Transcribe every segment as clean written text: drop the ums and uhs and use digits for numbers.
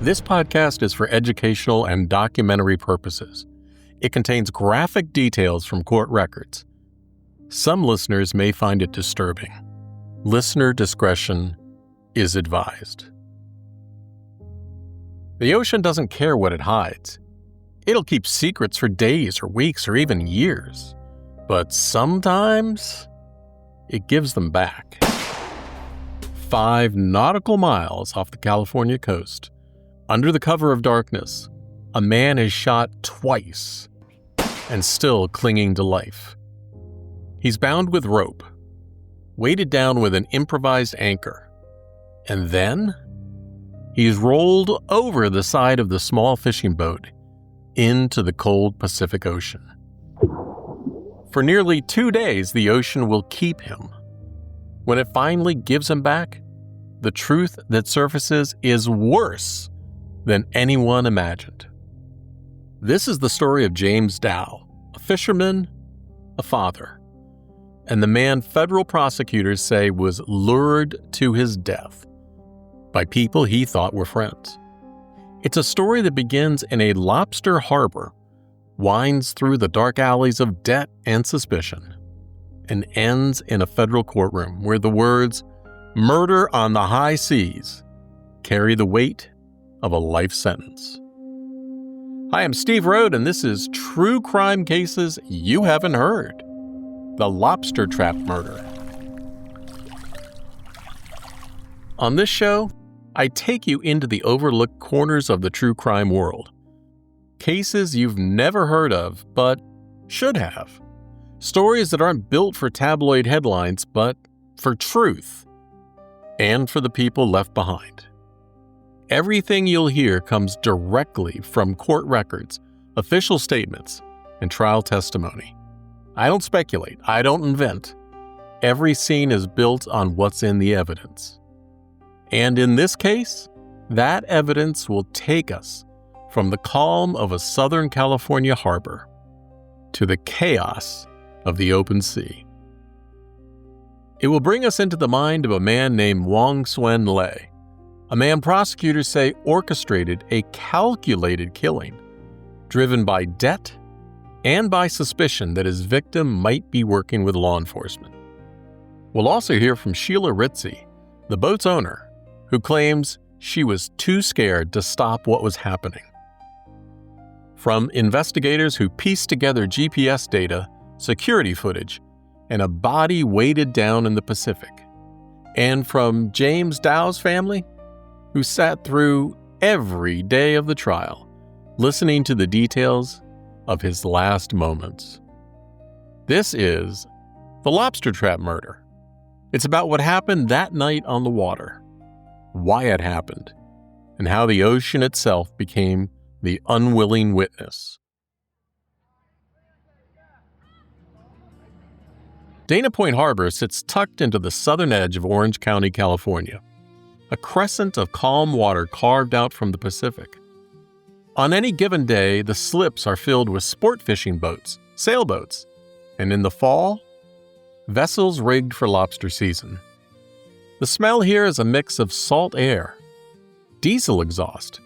This podcast is for educational and documentary purposes. It contains graphic details from court records. Some listeners may find it disturbing. Listener discretion is advised. The ocean doesn't care what it hides. It'll keep secrets for days or weeks or even years. But sometimes it gives them back. 5 nautical miles off the California coast, under the cover of darkness, a man is shot twice and still clinging to life. He's bound with rope, weighted down with an improvised anchor, and then he's rolled over the side of the small fishing boat into the cold Pacific Ocean. For nearly 2 days, the ocean will keep him. When it finally gives him back, the truth that surfaces is worse than anyone imagined. This is the story of James Dao, a fisherman, a father, and the man federal prosecutors say was lured to his death by people he thought were friends. It's a story that begins in a lobster harbor, winds through the dark alleys of debt and suspicion, and ends in a federal courtroom where the words "murder on the high seas" carry the weight of a life sentence. Hi, I'm Steve Rode, and this is True Crime Cases You Haven't Heard. The Lobster Trap Murder. On this show, I take you into the overlooked corners of the true crime world. Cases you've never heard of, but should have. Stories that aren't built for tabloid headlines, but for truth. And for the people left behind. Everything you'll hear comes directly from court records, official statements, and trial testimony. I don't speculate. I don't invent. Every scene is built on what's in the evidence. And in this case, that evidence will take us from the calm of a Southern California harbor to the chaos of the open sea. It will bring us into the mind of a man named Wong Suen Lei, a man prosecutors say orchestrated a calculated killing, driven by debt and by suspicion that his victim might be working with law enforcement. We'll also hear from Sheila Ritzie, the boat's owner, who claims she was too scared to stop what was happening. From investigators who pieced together GPS data, security footage, and a body weighted down in the Pacific. And from James Dao's family, who sat through every day of the trial, listening to the details of his last moments. This is The Lobster Trap Murder. It's about what happened that night on the water, why it happened, and how the ocean itself became the unwilling witness. Dana Point Harbor sits tucked into the southern edge of Orange County, California, a crescent of calm water carved out from the Pacific. On any given day, the slips are filled with sport fishing boats, sailboats, and in the fall, vessels rigged for lobster season. The smell here is a mix of salt air, diesel exhaust,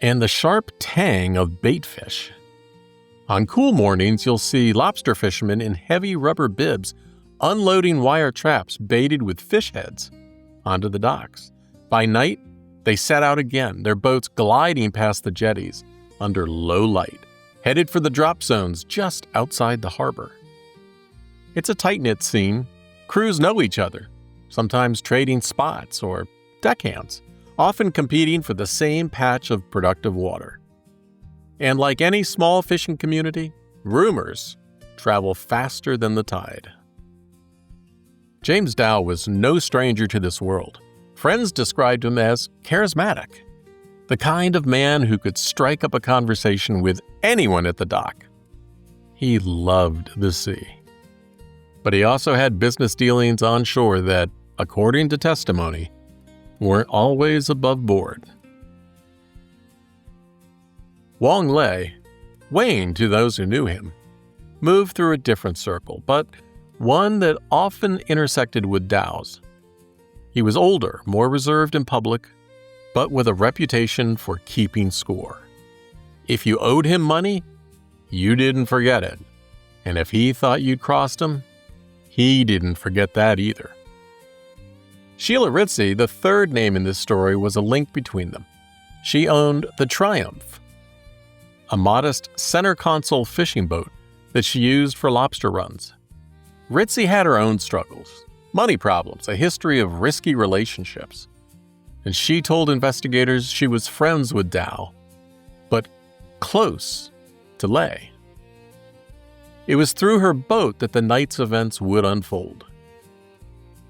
and the sharp tang of bait fish. On cool mornings, you'll see lobster fishermen in heavy rubber bibs unloading wire traps baited with fish heads onto the docks. By night, they set out again, their boats gliding past the jetties under low light, headed for the drop zones just outside the harbor. It's a tight-knit scene. Crews know each other, sometimes trading spots or deckhands, often competing for the same patch of productive water. And like any small fishing community, rumors travel faster than the tide. James Dao was no stranger to this world. Friends described him as charismatic, the kind of man who could strike up a conversation with anyone at the dock. He loved the sea. But he also had business dealings on shore that, according to testimony, weren't always above board. Wong Lei, Wayne to those who knew him, moved through a different circle, but one that often intersected with Dao's. He was older, more reserved in public, but with a reputation for keeping score. If you owed him money, you didn't forget it. And if he thought you'd crossed him, he didn't forget that either. Sheila Ritzie, the third name in this story, was a link between them. She owned the Triumph, a modest center console fishing boat that she used for lobster runs. Ritzie had her own struggles, money problems, a history of risky relationships. And she told investigators she was friends with Dao, but close to Lay. It was through her boat that the night's events would unfold.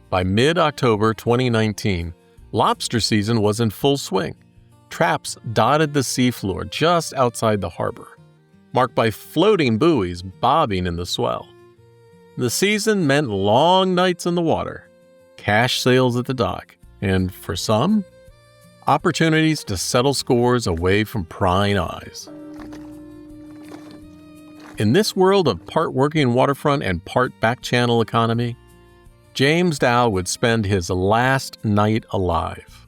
By mid-October 2019, lobster season was in full swing. Traps dotted the seafloor just outside the harbor, marked by floating buoys bobbing in the swell. The season meant long nights in the water, cash sales at the dock, and for some, opportunities to settle scores away from prying eyes. In this world of part working waterfront and part back-channel economy, James Dao would spend his last night alive.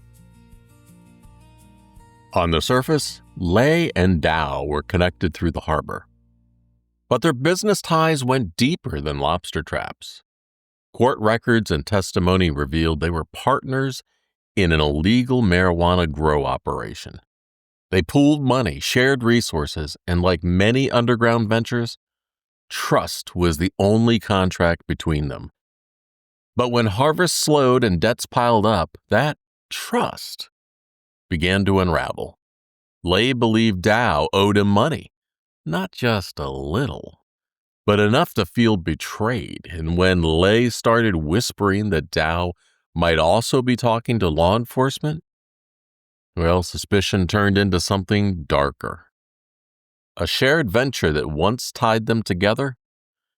On the surface, Lay and Dao were connected through the harbor. But their business ties went deeper than lobster traps. Court records and testimony revealed they were partners in an illegal marijuana grow operation. They pooled money, shared resources, and like many underground ventures, trust was the only contract between them. But when harvest slowed and debts piled up, that trust began to unravel. Lay believed Dao owed him money, not just a little, but enough to feel betrayed. And when Lay started whispering that Dao might also be talking to law enforcement, well, suspicion turned into something darker. A shared venture that once tied them together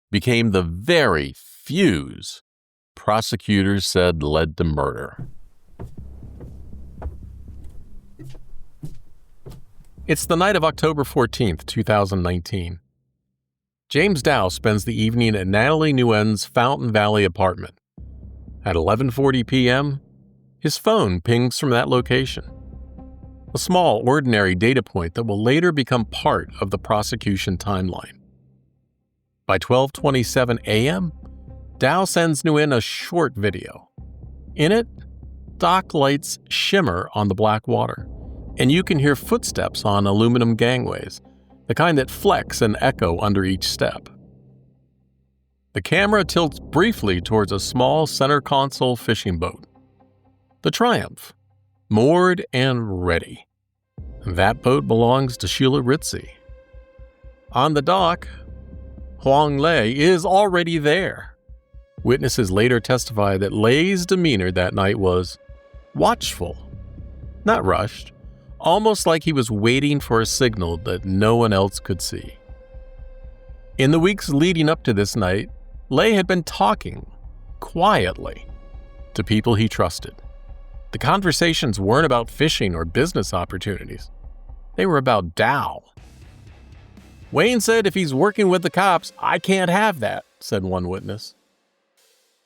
became the very fuse prosecutors said led to murder. It's the night of October 14th, 2019. James Dao spends the evening at Natalie Nguyen's Fountain Valley apartment. At 11:40 p.m., his phone pings from that location. A small, ordinary data point that will later become part of the prosecution timeline. By 12:27 a.m., Dao sends Nguyen a short video. In it, dock lights shimmer on the black water, and you can hear footsteps on aluminum gangways, the kind that flex and echo under each step. The camera tilts briefly towards a small center console fishing boat. The Triumph, moored and ready. That boat belongs to Sheila Ritzie. On the dock, Huang Lei is already there. Witnesses later testify that Lei's demeanor that night was watchful, not rushed, almost like he was waiting for a signal that no one else could see. In the weeks leading up to this night, Lei had been talking, quietly, to people he trusted. The conversations weren't about fishing or business opportunities. They were about Dao. Wayne said if he's working with the cops, I can't have that, said one witness.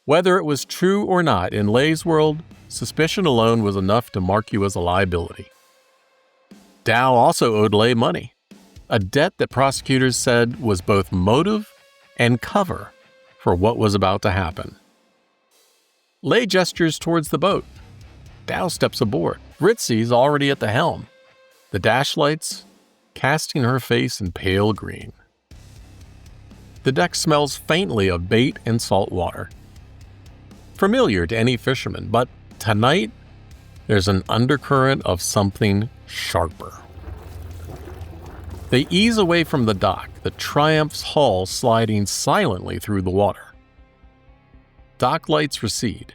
Whether it was true or not, in Lei's world, suspicion alone was enough to mark you as a liability. Dao also owed Lei money, a debt that prosecutors said was both motive and cover for what was about to happen. Lei gestures towards the boat. Dao steps aboard. Ritzie's already at the helm, the dash lights casting her face in pale green. The deck smells faintly of bait and salt water. Familiar to any fisherman, but tonight there's an undercurrent of something sharper. They ease away from the dock, the Triumph's hull sliding silently through the water. Dock lights recede.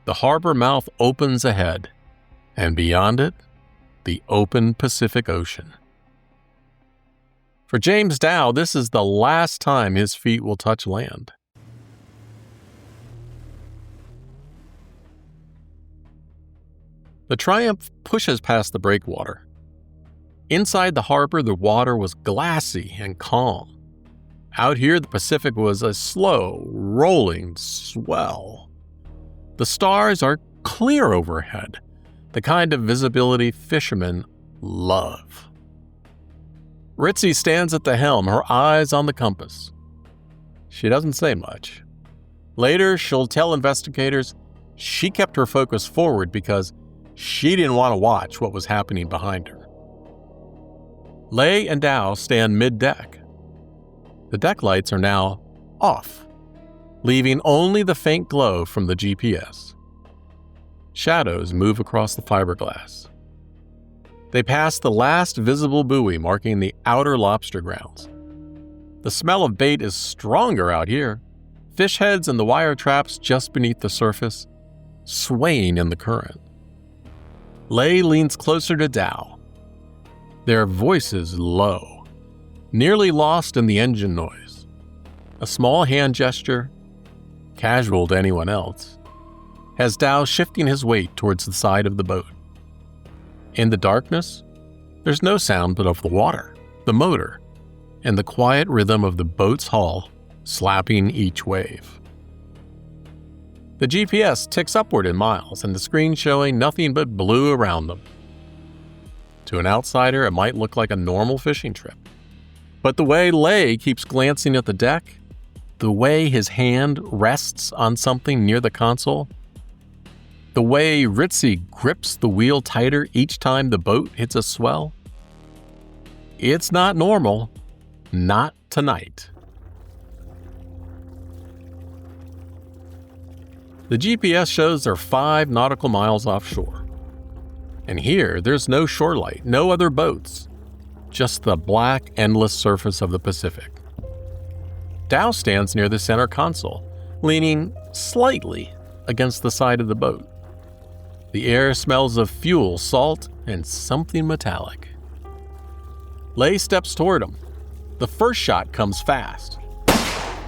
The harbor mouth opens ahead, and beyond it, the open Pacific Ocean. For James Dao, this is the last time his feet will touch land. The Triumph pushes past the breakwater. Inside the harbor, the water was glassy and calm. Out here, the Pacific was a slow, rolling swell. The stars are clear overhead, the kind of visibility fishermen love. Ritzy stands at the helm, her eyes on the compass. She doesn't say much. Later, she'll tell investigators she kept her focus forward because she didn't want to watch what was happening behind her. Lei and Dao stand mid-deck. The deck lights are now off, leaving only the faint glow from the GPS. Shadows move across the fiberglass. They pass the last visible buoy marking the outer lobster grounds. The smell of bait is stronger out here. Fish heads and the wire traps just beneath the surface, swaying in the current. Lei leans closer to Dao. Their voices low, nearly lost in the engine noise. A small hand gesture, casual to anyone else, has Dao shifting his weight towards the side of the boat. In the darkness, there's no sound but of the water, the motor, and the quiet rhythm of the boat's hull slapping each wave. The GPS ticks upward in miles, and the screen showing nothing but blue around them. To an outsider, it might look like a normal fishing trip. But the way Lei keeps glancing at the deck, the way his hand rests on something near the console, the way Ritzy grips the wheel tighter each time the boat hits a swell, it's not normal. Not tonight. The GPS shows they're 5 nautical miles offshore. And here, there's no shorelight, no other boats, just the black, endless surface of the Pacific. Dao stands near the center console, leaning slightly against the side of the boat. The air smells of fuel, salt, and something metallic. Lei steps toward him. The first shot comes fast.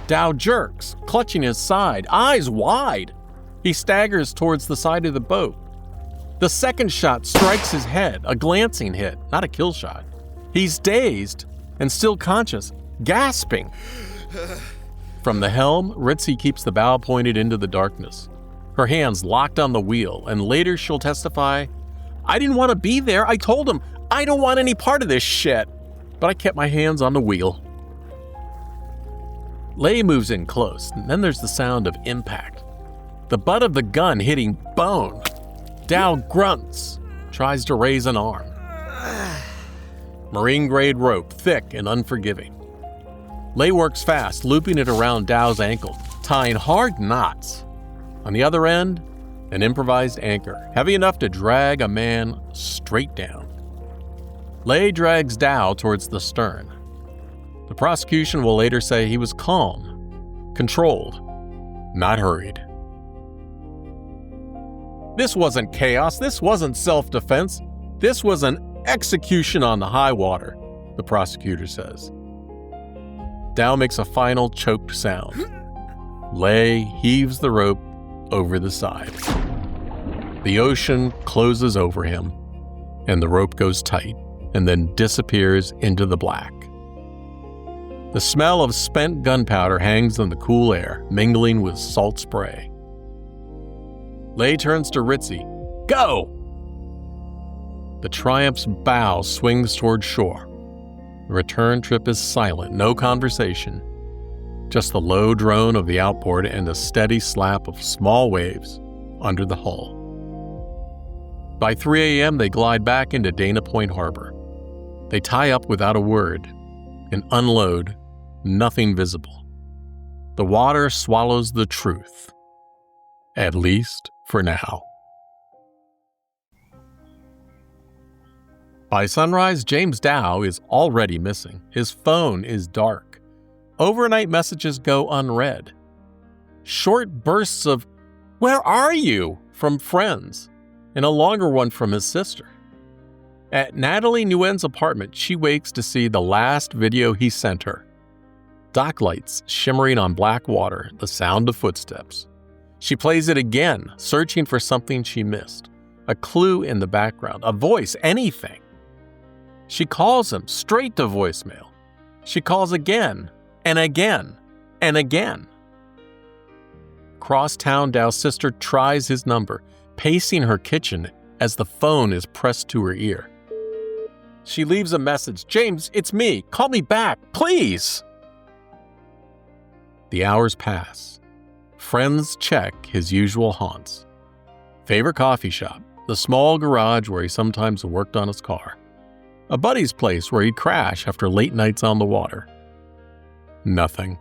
Dao jerks, clutching his side, eyes wide. He staggers towards the side of the boat. The second shot strikes his head, a glancing hit, not a kill shot. He's dazed and still conscious, gasping. From the helm, Ritzy keeps the bow pointed into the darkness, her hands locked on the wheel, and later she'll testify, "I didn't want to be there. I told him, I don't want any part of this shit. But I kept my hands on the wheel." Lei moves in close, and then there's the sound of impact. The butt of the gun hitting bone. Dao grunts, tries to raise an arm. Marine-grade rope, thick and unforgiving. Lei works fast, looping it around Dao's ankle, tying hard knots. On the other end, an improvised anchor, heavy enough to drag a man straight down. Lei drags Dao towards the stern. The prosecution will later say he was calm, controlled, not hurried. This wasn't chaos. This wasn't self-defense. This was an execution on the high water, the prosecutor says. Dao makes a final choked sound. Lei heaves the rope over the side. The ocean closes over him, and the rope goes tight and then disappears into the black. The smell of spent gunpowder hangs in the cool air, mingling with salt spray. Lei turns to Ritzy. Go! The Triumph's bow swings toward shore. The return trip is silent, no conversation. Just the low drone of the outboard and the steady slap of small waves under the hull. By 3 a.m., they glide back into Dana Point Harbor. They tie up without a word and unload, nothing visible. The water swallows the truth, at least for now. By sunrise, James Dao is already missing. His phone is dark. Overnight messages go unread. Short bursts of, "Where are you?" from friends, and a longer one from his sister. At Natalie Nguyen's apartment, she wakes to see the last video he sent her. Dock lights shimmering on black water, the sound of footsteps. She plays it again, searching for something she missed. A clue in the background, a voice, anything. She calls him straight to voicemail. She calls again, and again, and again. Cross town, Dao's sister tries his number, pacing her kitchen as the phone is pressed to her ear. She leaves a message. "James, it's me. Call me back, please." The hours pass. Friends check his usual haunts. Favorite coffee shop, the small garage where he sometimes worked on his car. A buddy's place where he'd crash after late nights on the water. Nothing.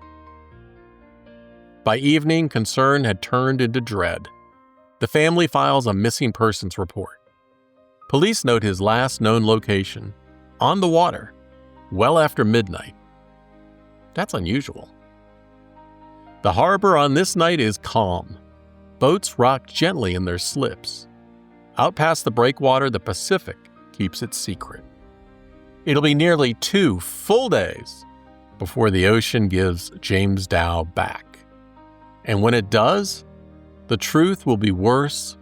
By evening, concern had turned into dread. The family files a missing persons report. Police note his last known location, on the water, well after midnight. That's unusual. The harbor on this night is calm. Boats rock gently in their slips. Out past the breakwater, the Pacific keeps its secret. It'll be nearly 2 full days before the ocean gives James Dao back. And when it does, the truth will be worse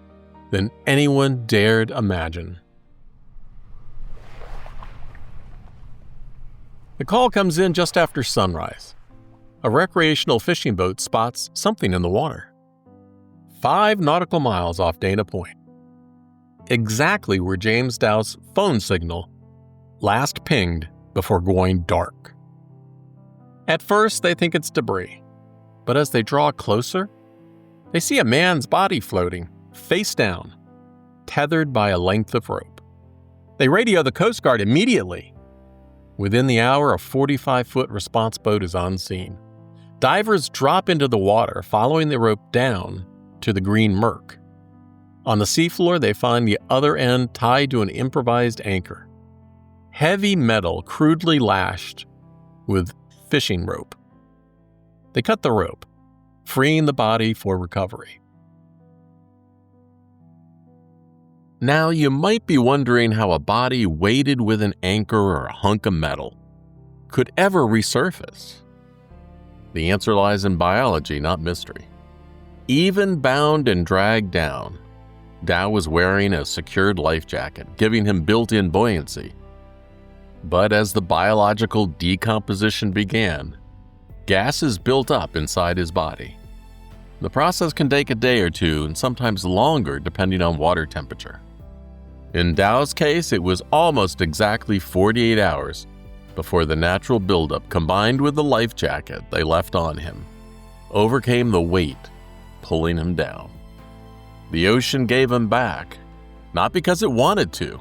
than anyone dared imagine. The call comes in just after sunrise. A recreational fishing boat spots something in the water. 5 nautical miles off Dana Point. Exactly where James Dao's phone signal last pinged before going dark. At first, they think it's debris, but as they draw closer, they see a man's body floating, face down, tethered by a length of rope. They radio the Coast Guard immediately. Within the hour, a 45-foot response boat is on scene. Divers drop into the water, following the rope down to the green murk. On the seafloor, they find the other end tied to an improvised anchor. Heavy metal crudely lashed with fishing rope. They cut the rope, freeing the body for recovery. Now, you might be wondering how a body weighted with an anchor or a hunk of metal could ever resurface. The answer lies in biology, not mystery. Even bound and dragged down, Dao was wearing a secured life jacket, giving him built-in buoyancy. But as the biological decomposition began, gases built up inside his body. The process can take a day or two, and sometimes longer depending on water temperature. In Dao's case, it was almost exactly 48 hours before the natural buildup, combined with the life jacket they left on him, overcame the weight pulling him down. The ocean gave him back, not because it wanted to,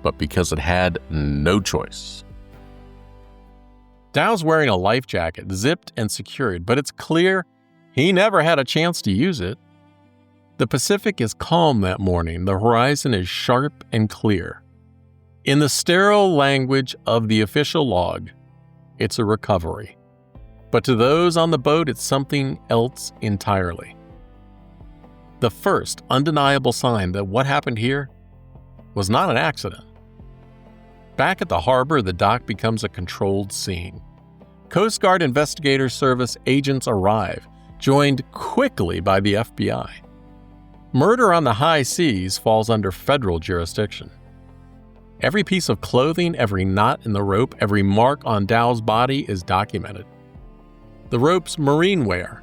but because it had no choice. Dao's wearing a life jacket, zipped and secured, but it's clear he never had a chance to use it. The Pacific is calm that morning. The horizon is sharp and clear. In the sterile language of the official log, it's a recovery. But to those on the boat, it's something else entirely. The first undeniable sign that what happened here was not an accident. Back at the harbor, the dock becomes a controlled scene. Coast Guard Investigator Service agents arrive, joined quickly by the FBI. Murder on the high seas falls under federal jurisdiction. Every piece of clothing, every knot in the rope, every mark on Dao's body is documented. The rope's marine wear,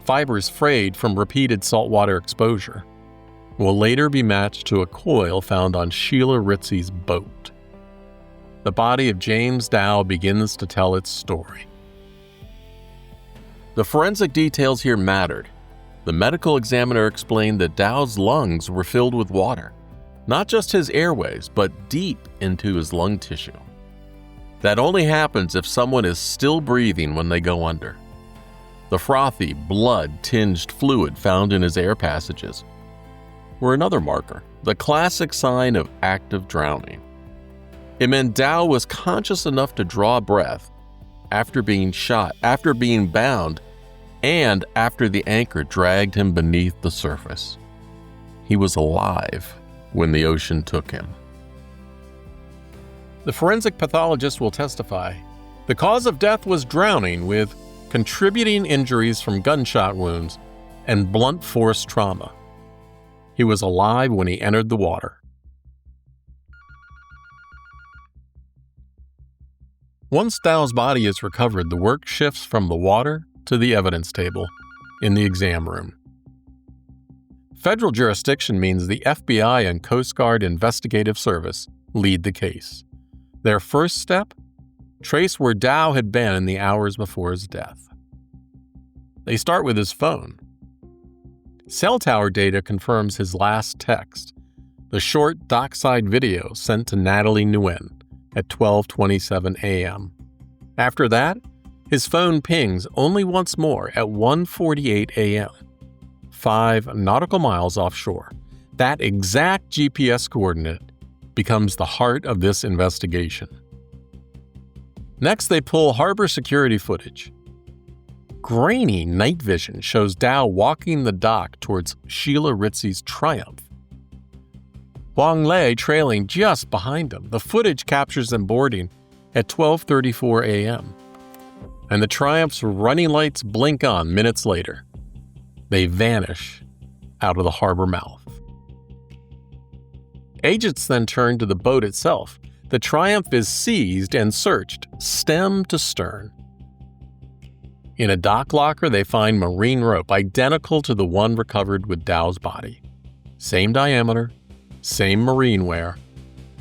fibers frayed from repeated saltwater exposure, will later be matched to a coil found on Sheila Ritzy's boat. The body of James Dao begins to tell its story. The forensic details here mattered. The medical examiner explained that Dao's lungs were filled with water, not just his airways, but deep into his lung tissue. That only happens if someone is still breathing when they go under. The frothy, blood-tinged fluid found in his air passages were another marker, the classic sign of active drowning. It meant Dao was conscious enough to draw breath after being shot, after being bound, and after the anchor dragged him beneath the surface. He was alive when the ocean took him. The forensic pathologist will testify. The cause of death was drowning with contributing injuries from gunshot wounds and blunt force trauma. He was alive when he entered the water. Once Dao's body is recovered, the work shifts from the water to the evidence table in the exam room. Federal jurisdiction means the FBI and Coast Guard Investigative Service lead the case. Their first step? Trace where Dao had been in the hours before his death. They start with his phone. Cell tower data confirms his last text, the short dockside video sent to Natalie Nguyen at 12:27 a.m. After that, his phone pings only once more at 1:48 a.m., 5 nautical miles offshore. That exact GPS coordinate becomes the heart of this investigation. Next, they pull harbor security footage. Grainy night vision shows Dao walking the dock towards Sheila Ritzy's Triumph. Wang Lei trailing just behind him. The footage captures them boarding at 12:34 a.m. And the Triumph's running lights blink on minutes later. They vanish out of the harbor mouth. Agents then turn to the boat itself. The Triumph is seized and searched, stem to stern. In a dock locker, they find marine rope identical to the one recovered with Dao's body. Same diameter, same marine wear,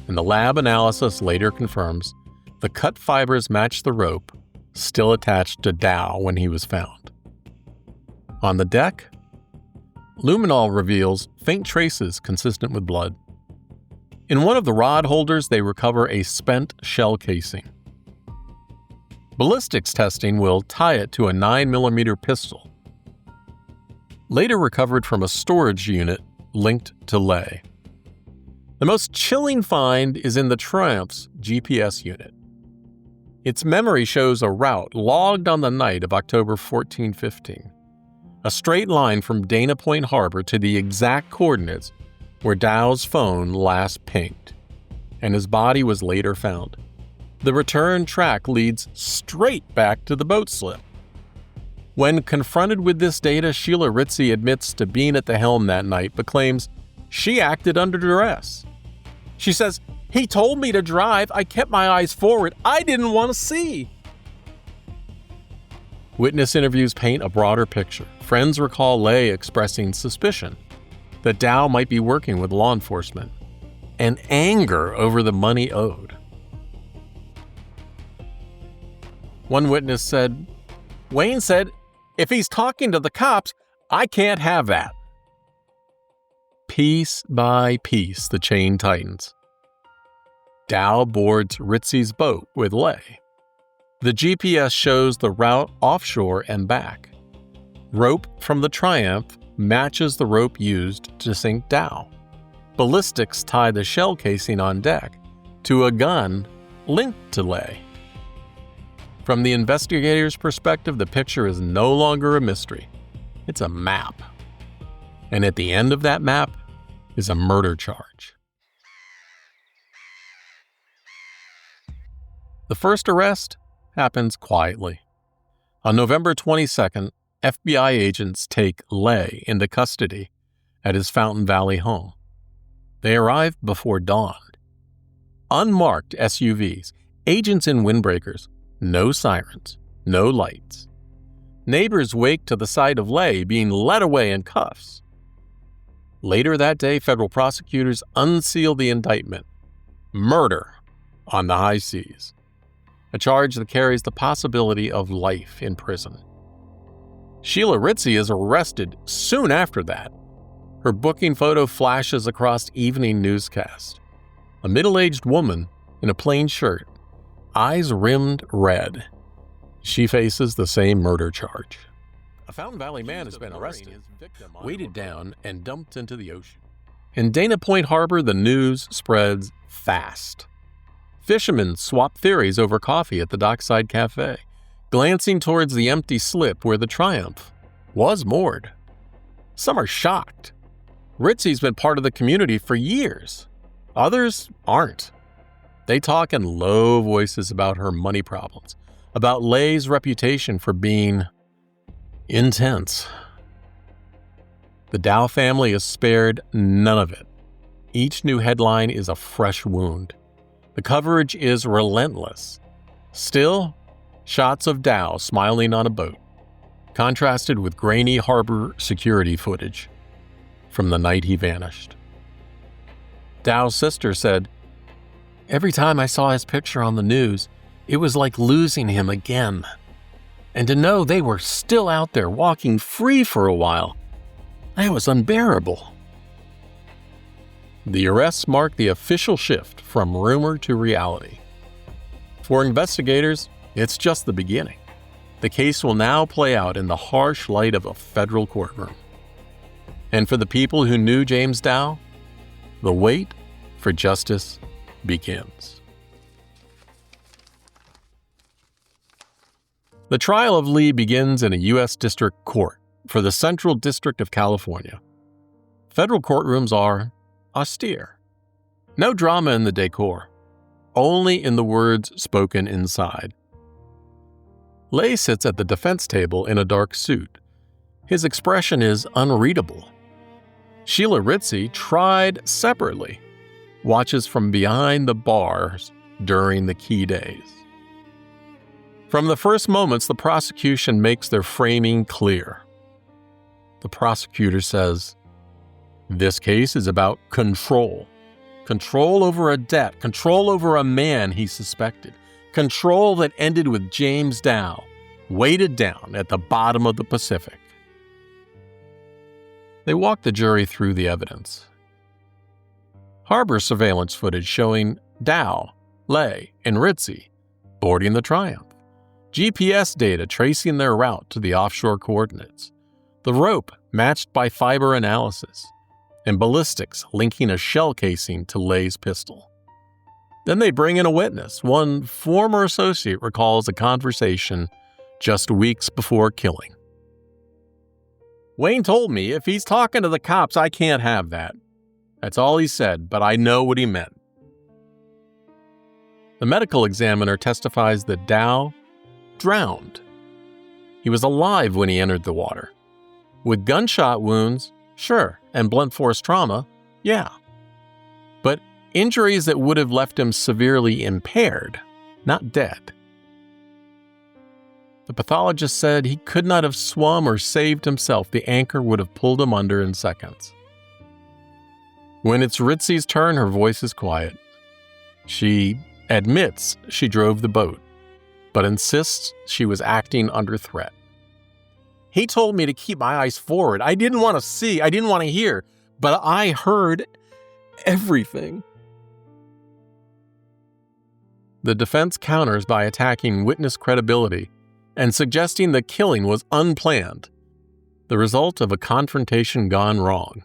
and the lab analysis later confirms the cut fibers match the rope still attached to Dao when he was found. On the deck, luminol reveals faint traces consistent with blood. In one of the rod holders, they recover a spent shell casing. Ballistics testing will tie it to a 9mm pistol, later recovered from a storage unit linked to Lei. The most chilling find is in the Triumph's GPS unit. Its memory shows a route logged on the night of October 14-15, a straight line from Dana Point Harbor to the exact coordinates where Dao's phone last pinged, and his body was later found. The return track leads straight back to the boat slip. When confronted with this data, Sheila Ritzy admits to being at the helm that night, but claims she acted under duress. She says, "He told me to drive. I kept my eyes forward. I didn't want to see." Witness interviews paint a broader picture. Friends recall Lei expressing suspicion that Dao might be working with law enforcement, and anger over the money owed. One witness said, "Wayne said, if he's talking to the cops, I can't have that." Piece by piece, the chain tightens. Dao boards Ritzy's boat with Lei. The GPS shows the route offshore and back. Rope from the Triumph matches the rope used to sink Dao. Ballistics tie the shell casing on deck to a gun linked to Lei. From the investigator's perspective, the picture is no longer a mystery. It's a map. And at the end of that map is a murder charge. The first arrest happens quietly. On November 22nd, FBI agents take Lei into custody at his Fountain Valley home. They arrive before dawn. Unmarked SUVs, agents in windbreakers, no sirens, no lights. Neighbors wake to the sight of Lei being led away in cuffs. Later that day, federal prosecutors unseal the indictment. Murder on the high seas. A charge that carries the possibility of life in prison. Sheila Ritzy is arrested soon after that. Her booking photo flashes across evening newscasts. A middle-aged woman in a plain shirt, eyes rimmed red. She faces the same murder charge. A Fountain Valley man has been arrested, weighted down, and dumped into the ocean. In Dana Point Harbor, the news spreads fast. Fishermen swap theories over coffee at the dockside cafe, glancing towards the empty slip where the Triumph was moored. Some are shocked. Ritzy's been part of the community for years. Others aren't. They talk in low voices about her money problems, about Lei's reputation for being intense. The Dao family is spared none of it. Each new headline is a fresh wound. The coverage is relentless. Still, shots of Dao smiling on a boat, contrasted with grainy harbor security footage. from the night he vanished. Dao's sister said, "Every time I saw his picture on the news, it was like losing him again. And to know they were still out there walking free for a while, that was unbearable." The arrests marked the official shift from rumor to reality. For investigators, it's just the beginning. The case will now play out in the harsh light of a federal courtroom. And for the people who knew James Dao, the wait for justice begins. The trial of Lee begins in a U.S. District Court for the Central District of California. Federal courtrooms are austere. No drama in the decor, only in the words spoken inside. Lay sits at the defense table in a dark suit. His expression is unreadable. Sheila Ritzie, tried separately, watches from behind the bars during the key days. From the first moments, the prosecution makes their framing clear. The prosecutor says, "This case is about control. Control over a debt, control over a man he suspected, control that ended with James Dao, weighted down at the bottom of the Pacific." They walk the jury through the evidence. Harbor surveillance footage showing Dao, Lay, and Ritzie boarding the Triumph. GPS data tracing their route to the offshore coordinates. The rope matched by fiber analysis. And ballistics linking a shell casing to Lay's pistol. Then they bring in a witness. One former associate recalls a conversation just weeks before killing. "Wayne told me if he's talking to the cops, I can't have that. That's all he said, but I know what he meant." The medical examiner testifies that Dao drowned. He was alive when he entered the water. With gunshot wounds, sure, and blunt force trauma, yeah. But injuries that would have left him severely impaired, not dead. The pathologist said he could not have swum or saved himself. The anchor would have pulled him under in seconds. When it's Ritzie's turn, her voice is quiet. She admits she drove the boat, but insists she was acting under threat. "He told me to keep my eyes forward. I didn't want to see, I didn't want to hear, but I heard everything." The defense counters by attacking witness credibility and suggesting the killing was unplanned, the result of a confrontation gone wrong.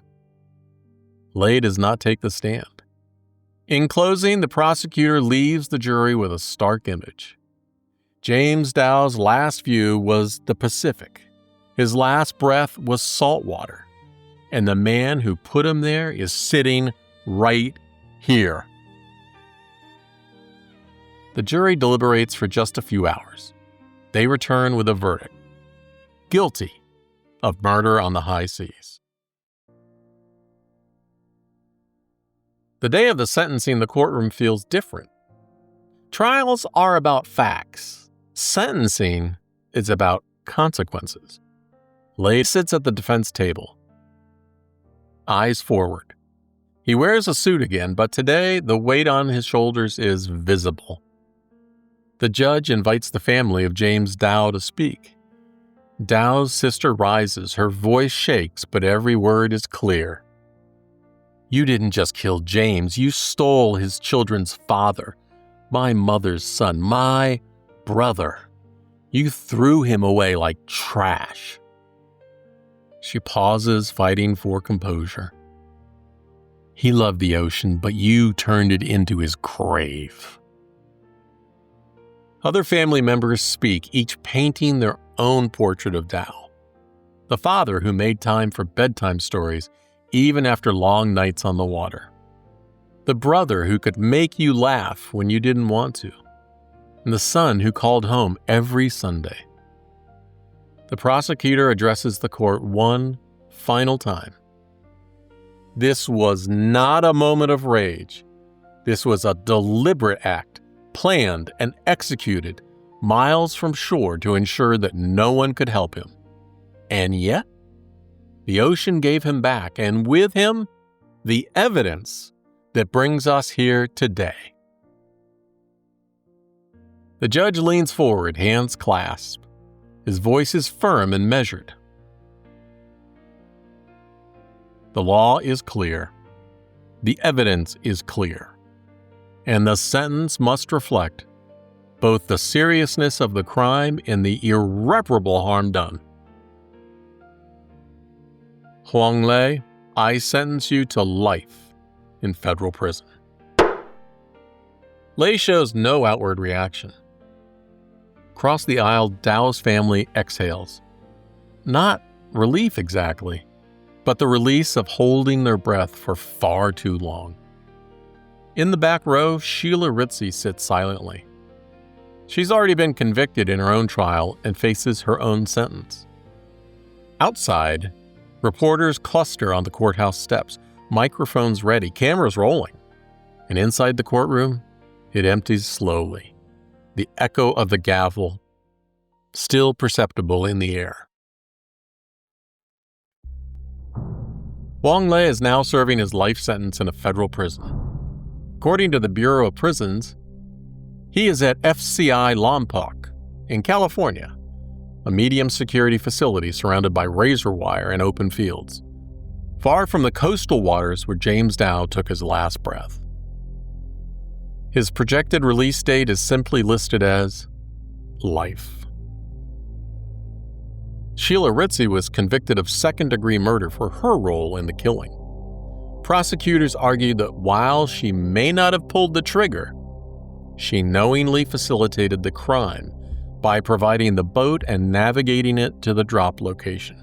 Lay does not take the stand. In closing, the prosecutor leaves the jury with a stark image. James Dao's last view was the Pacific. His last breath was salt water. And the man who put him there is sitting right here. The jury deliberates for just a few hours. They return with a verdict: guilty of murder on the high seas. The day of the sentencing, the courtroom feels different. Trials are about facts. Sentencing is about consequences. Lay sits at the defense table, eyes forward. He wears a suit again, but today the weight on his shoulders is visible. The judge invites the family of James Dao to speak. Dao's sister rises, her voice shakes, but every word is clear. "You didn't just kill James, you stole his children's father, my mother's son, my brother. You threw him away like trash." She pauses, fighting for composure. "He loved the ocean, but you turned it into his grave." Other family members speak, each painting their own portrait of Dao. The father who made time for bedtime stories even after long nights on the water. The brother who could make you laugh when you didn't want to. And the son who called home every Sunday. The prosecutor addresses the court one final time. This was not a moment of rage. This was a deliberate act, planned and executed miles from shore to ensure that no one could help him. And yet, the ocean gave him back, and with him, the evidence that brings us here today. The judge leans forward, hands clasped. His voice is firm and measured. The law is clear. The evidence is clear. And the sentence must reflect both the seriousness of the crime and the irreparable harm done. Huang Lei, I sentence you to life in federal prison. Lei shows no outward reaction. Across the aisle, Dao's family exhales. Not relief exactly, but the release of holding their breath for far too long. In the back row, Sheila Ritzy sits silently. She's already been convicted in her own trial and faces her own sentence. Outside, reporters cluster on the courthouse steps, microphones ready, cameras rolling. And inside the courtroom, it empties slowly, the echo of the gavel still perceptible in the air. Huang Lei is now serving his life sentence in a federal prison. According to the Bureau of Prisons, he is at FCI Lompoc in California, a medium-security facility surrounded by razor wire and open fields, far from the coastal waters where James Dao took his last breath. His projected release date is simply listed as life. Sheila Ritzy was convicted of second-degree murder for her role in the killing. Prosecutors argued that while she may not have pulled the trigger, she knowingly facilitated the crime by providing the boat and navigating it to the drop location.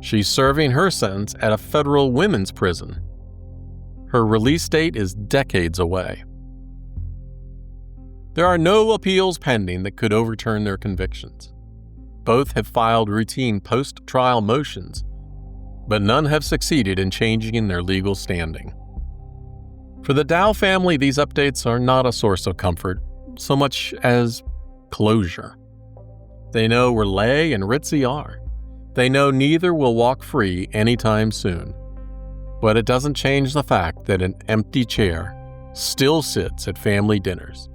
She's serving her sentence at a federal women's prison. Her release date is decades away. There are no appeals pending that could overturn their convictions. Both have filed routine post-trial motions, but none have succeeded in changing their legal standing. For the Dao family, these updates are not a source of comfort so much as closure. They know where Lei and Ritzy are. They know neither will walk free anytime soon. But it doesn't change the fact that an empty chair still sits at family dinners,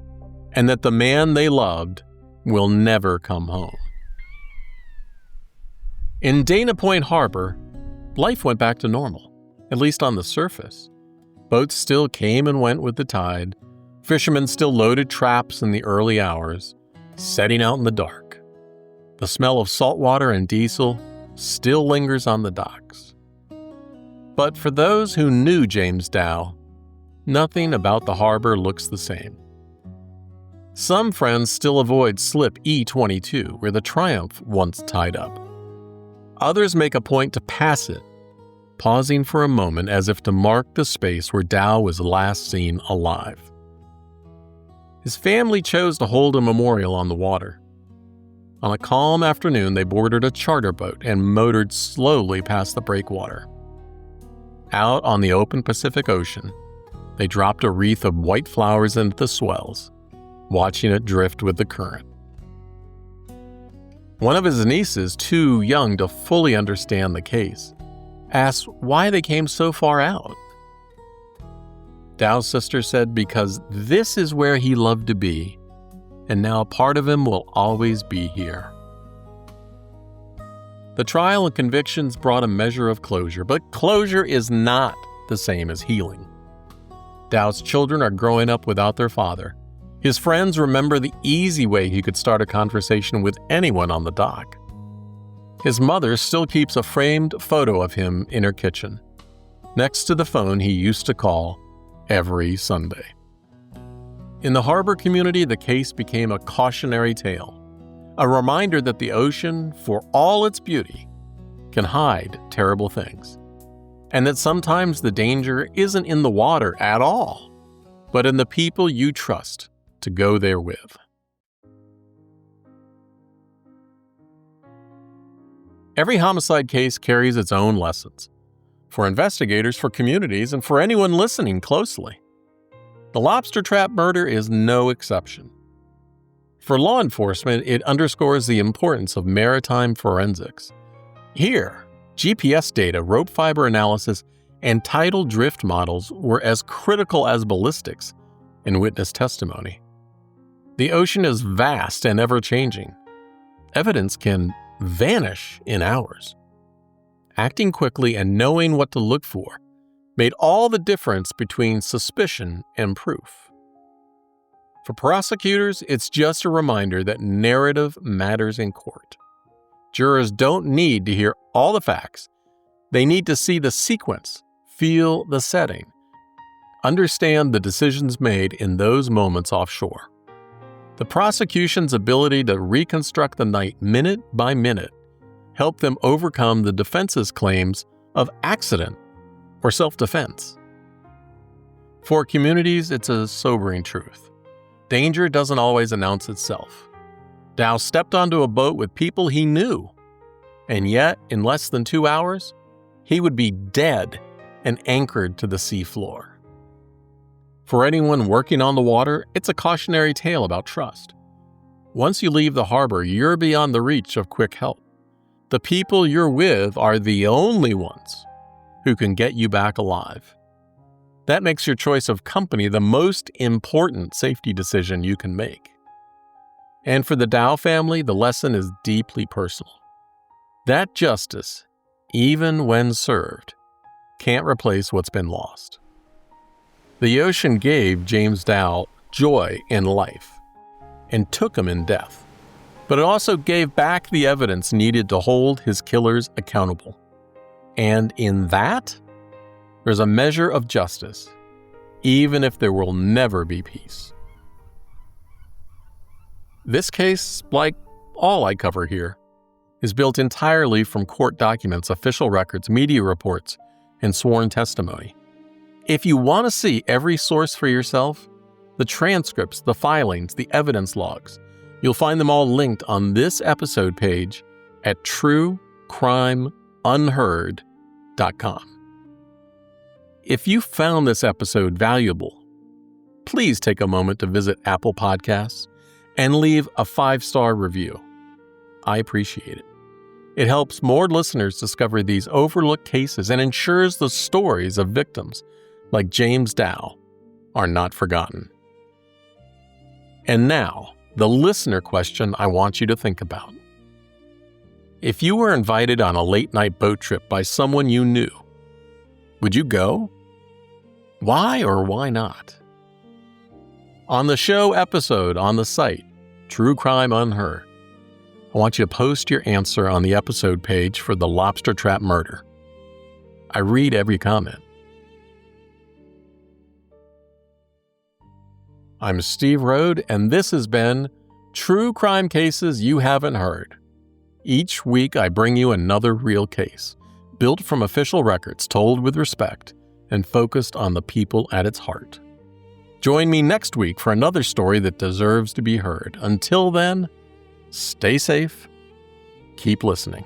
and that the man they loved will never come home. In Dana Point Harbor, life went back to normal, at least on the surface. Boats still came and went with the tide. Fishermen still loaded traps in the early hours, setting out in the dark. The smell of salt water and diesel still lingers on the docks. But for those who knew James Dao, nothing about the harbor looks the same. Some friends still avoid Slip E22, where the Triumph once tied up. Others make a point to pass it, pausing for a moment as if to mark the space where Dao was last seen alive. His family chose to hold a memorial on the water. On a calm afternoon, they boarded a charter boat and motored slowly past the breakwater. Out on the open Pacific Ocean, they dropped a wreath of white flowers into the swells, watching it drift with the current. One of his nieces, too young to fully understand the case, asked why they came so far out. Dao's sister said because this is where he loved to be, and now part of him will always be here. The trial and convictions brought a measure of closure, but closure is not the same as healing. Dao's children are growing up without their father. His friends remember the easy way he could start a conversation with anyone on the dock. His mother still keeps a framed photo of him in her kitchen, next to the phone he used to call every Sunday. In the harbor community, the case became a cautionary tale, a reminder that the ocean, for all its beauty, can hide terrible things, and that sometimes the danger isn't in the water at all, but in the people you trust to go there with. Every homicide case carries its own lessons, for investigators, for communities, and for anyone listening closely. The Lobster Trap Murder is no exception. For law enforcement, it underscores the importance of maritime forensics. Here, GPS data, rope fiber analysis, and tidal drift models were as critical as ballistics in witness testimony. The ocean is vast and ever-changing. Evidence can vanish in hours. Acting quickly and knowing what to look for made all the difference between suspicion and proof. For prosecutors, it's just a reminder that narrative matters in court. Jurors don't need to hear all the facts. They need to see the sequence, feel the setting, understand the decisions made in those moments offshore. The prosecution's ability to reconstruct the night minute by minute helped them overcome the defense's claims of accident or self-defense. For communities, it's a sobering truth. Danger doesn't always announce itself. Dao stepped onto a boat with people he knew, and yet, in less than 2 hours, he would be dead and anchored to the seafloor. For anyone working on the water, it's a cautionary tale about trust. Once you leave the harbor, you're beyond the reach of quick help. The people you're with are the only ones who can get you back alive. That makes your choice of company the most important safety decision you can make. And for the Dao family, the lesson is deeply personal. That justice, even when served, can't replace what's been lost. The ocean gave James Dao joy in life and took him in death, but it also gave back the evidence needed to hold his killers accountable. And in that, there's a measure of justice, even if there will never be peace. This case, like all I cover here, is built entirely from court documents, official records, media reports, and sworn testimony. If you want to see every source for yourself, the transcripts, the filings, the evidence logs, you'll find them all linked on this episode page at truecrimeunheard.com. If you found this episode valuable, please take a moment to visit Apple Podcasts and leave a 5-star review. I appreciate it. It helps more listeners discover these overlooked cases and ensures the stories of victims like James Dao are not forgotten. And now, the listener question I want you to think about. If you were invited on a late-night boat trip by someone you knew, would you go? Why or why not? On the show episode on the site, True Crime Unheard, I want you to post your answer on the episode page for the Lobster Trap Murder. I read every comment. I'm Steve Rode, and this has been True Crime Cases You Haven't Heard. Each week I bring you another real case, built from official records, told with respect, and focused on the people at its heart. Join me next week for another story that deserves to be heard. Until then, stay safe, keep listening.